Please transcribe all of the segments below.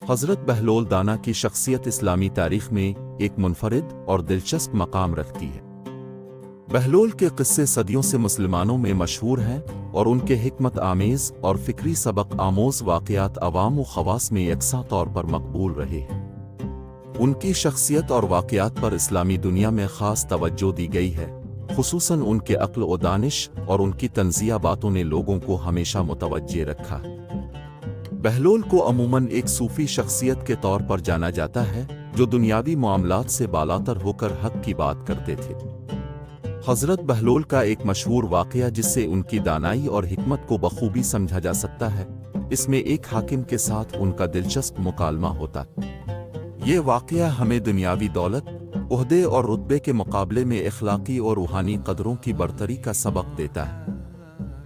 حضرت بہلول دانا کی شخصیت اسلامی تاریخ میں ایک منفرد اور دلچسپ مقام رکھتی ہے۔ بہلول کے قصے صدیوں سے مسلمانوں میں مشہور ہیں اور ان کے حکمت آمیز اور فکری سبق آموز واقعات عوام و خواص میں یکساں طور پر مقبول رہے ہیں۔ ان کی شخصیت اور واقعات پر اسلامی دنیا میں خاص توجہ دی گئی ہے، خصوصاً ان کے عقل و دانش اور ان کی طنزیہ باتوں نے لوگوں کو ہمیشہ متوجہ رکھا۔ بہلول کو عموماً ایک صوفی شخصیت کے طور پر جانا جاتا ہے جو دنیاوی معاملات سے بالاتر ہو کر حق کی بات کرتے تھے۔ حضرت بہلول کا ایک مشہور واقعہ جس سے ان کی دانائی اور حکمت کو بخوبی سمجھا جا سکتا ہے، اس میں ایک حاکم کے ساتھ ان کا دلچسپ مکالمہ ہوتا۔ یہ واقعہ ہمیں دنیاوی دولت، عہدے اور رتبے کے مقابلے میں اخلاقی اور روحانی قدروں کی برتری کا سبق دیتا ہے۔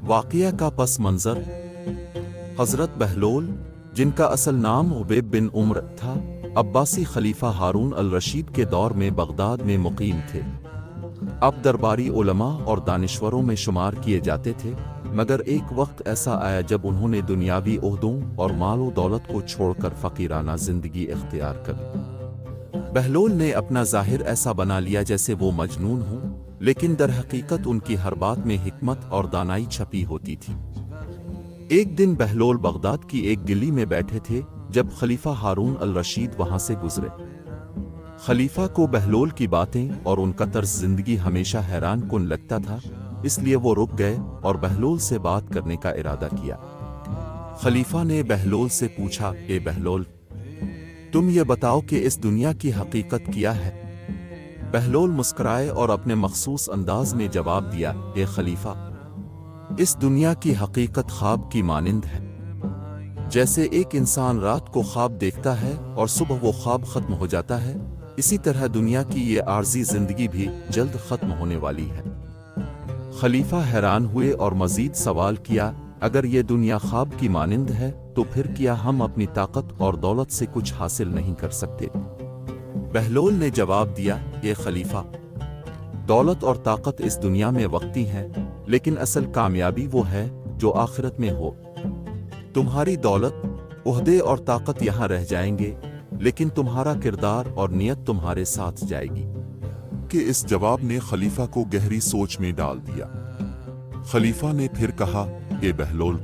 واقعہ کا پس منظر: حضرت بہلول، جن کا اصل نام عبیب بن عمر تھا، عباسی خلیفہ ہارون الرشید کے دور میں بغداد میں مقیم تھے۔ اب درباری علماء اور دانشوروں میں شمار کیے جاتے تھے، مگر ایک وقت ایسا آیا جب انہوں نے دنیاوی عہدوں اور مال و دولت کو چھوڑ کر فقیرانہ زندگی اختیار کر لی۔ بہلول نے اپنا ظاہر ایسا بنا لیا جیسے وہ مجنون ہوں، لیکن در حقیقت ان کی ہر بات میں حکمت اور دانائی چھپی ہوتی تھی۔ ایک دن بہلول بغداد کی ایک گلی میں بیٹھے تھے جب خلیفہ ہارون الرشید وہاں سے گزرے۔ خلیفہ کو بہلول کی باتیں اور ان کا طرز زندگی ہمیشہ حیران کن لگتا تھا، اس لیے وہ رک گئے اور بہلول سے بات کرنے کا ارادہ کیا۔ خلیفہ نے بہلول سے پوچھا، اے بہلول، تم یہ بتاؤ کہ اس دنیا کی حقیقت کیا ہے؟ بہلول مسکرائے اور اپنے مخصوص انداز میں جواب دیا، اے خلیفہ، اس دنیا کی حقیقت خواب کی مانند ہے۔ جیسے ایک انسان رات کو خواب دیکھتا ہے اور صبح وہ خواب ختم ہو جاتا ہے، اسی طرح دنیا کی یہ عارضی زندگی بھی جلد ختم ہونے والی ہے۔ خلیفہ حیران ہوئے اور مزید سوال کیا، اگر یہ دنیا خواب کی مانند ہے تو پھر کیا ہم اپنی طاقت اور دولت سے کچھ حاصل نہیں کر سکتے؟ بہلول نے جواب دیا، اے خلیفہ، دولت اور طاقت اس دنیا میں وقتی ہیں، لیکن اصل کامیابی وہ ہے جو آخرت میں ہو۔ تمہاری دولت، عہدے اور طاقت یہاں رہ جائیں گے، لیکن تمہارا کردار اور نیت تمہارے ساتھ جائے گی۔ کہ اس جواب نے خلیفہ کو گہری سوچ میں ڈال دیا۔ خلیفہ نے پھر کہا، اے بہلول،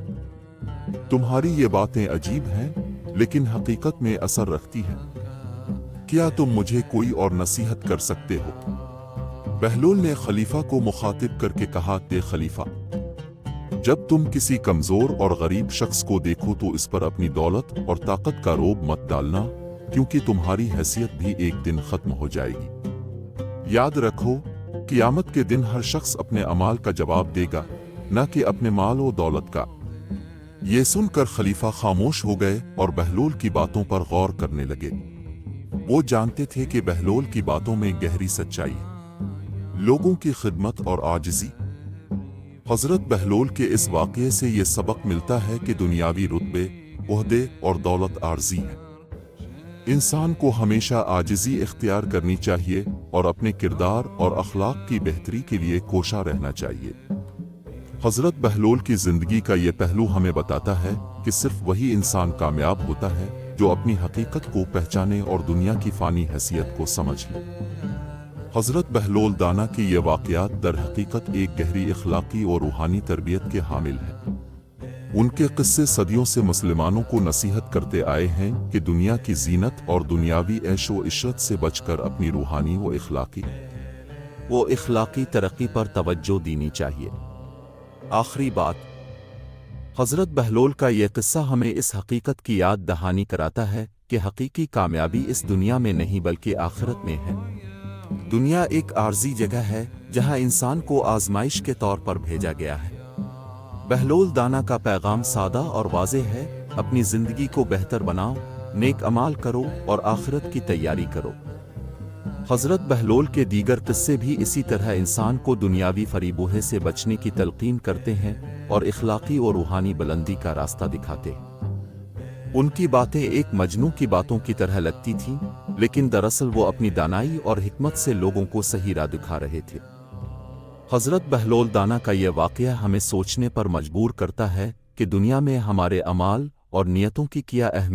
تمہاری یہ باتیں عجیب ہیں لیکن حقیقت میں اثر رکھتی ہیں۔ کیا تم مجھے کوئی اور نصیحت کر سکتے ہو؟ بہلول نے خلیفہ کو مخاطب کر کے کہا، اے خلیفہ، جب تم کسی کمزور اور غریب شخص کو دیکھو تو اس پر اپنی دولت اور طاقت کا روب مت ڈالنا، کیونکہ تمہاری حیثیت بھی ایک دن ختم ہو جائے گی۔ یاد رکھو، قیامت کے دن ہر شخص اپنے اعمال کا جواب دے گا، نہ کہ اپنے مال و دولت کا۔ یہ سن کر خلیفہ خاموش ہو گئے اور بہلول کی باتوں پر غور کرنے لگے۔ وہ جانتے تھے کہ بہلول کی باتوں میں گہری سچائی ہے، لوگوں کی خدمت اور عاجزی۔ حضرت بہلول کے اس واقعے سے یہ سبق ملتا ہے کہ دنیاوی رتبے، عہدے اور دولت عارضی ہیں۔ انسان کو ہمیشہ عاجزی اختیار کرنی چاہیے اور اپنے کردار اور اخلاق کی بہتری کے لیے کوشاں رہنا چاہیے۔ حضرت بہلول کی زندگی کا یہ پہلو ہمیں بتاتا ہے کہ صرف وہی انسان کامیاب ہوتا ہے جو اپنی حقیقت کو پہچانے اور دنیا کی فانی حیثیت کو سمجھ لے۔ حضرت بہلول دانا کی یہ واقعات در حقیقت ایک گہری اخلاقی اور روحانی تربیت کے حامل ہیں۔ ان کے قصے صدیوں سے مسلمانوں کو نصیحت کرتے آئے ہیں کہ دنیا کی زینت اور دنیاوی عیش و عشرت سے بچ کر اپنی روحانی و اخلاقی ترقی پر توجہ دینی چاہیے۔ آخری بات، حضرت بہلول کا یہ قصہ ہمیں اس حقیقت کی یاد دہانی کراتا ہے کہ حقیقی کامیابی اس دنیا میں نہیں بلکہ آخرت میں ہے۔ دنیا ایک عارضی جگہ ہے جہاں انسان کو آزمائش کے طور پر بھیجا گیا ہے۔ بہلول دانا کا پیغام سادہ اور واضح ہے، اپنی زندگی کو بہتر بناؤ، نیک اعمال کرو اور آخرت کی تیاری کرو۔ حضرت بہلول کے دیگر قصے بھی اسی طرح انسان کو دنیاوی فریبوں سے بچنے کی تلقین کرتے ہیں اور اخلاقی اور روحانی بلندی کا راستہ دکھاتے ہیں۔ ان کی باتیں ایک مجنون کی باتوں کی طرح لگتی تھیں، لیکن دراصل وہ اپنی دانائی اور حکمت سے لوگوں کو صحیح راہ دکھا رہے تھے۔ حضرت بہلول دانا کا یہ واقعہ ہمیں سوچنے پر مجبور کرتا ہے کہ دنیا میں ہمارے اعمال اور نیتوں کی کیا اہمیت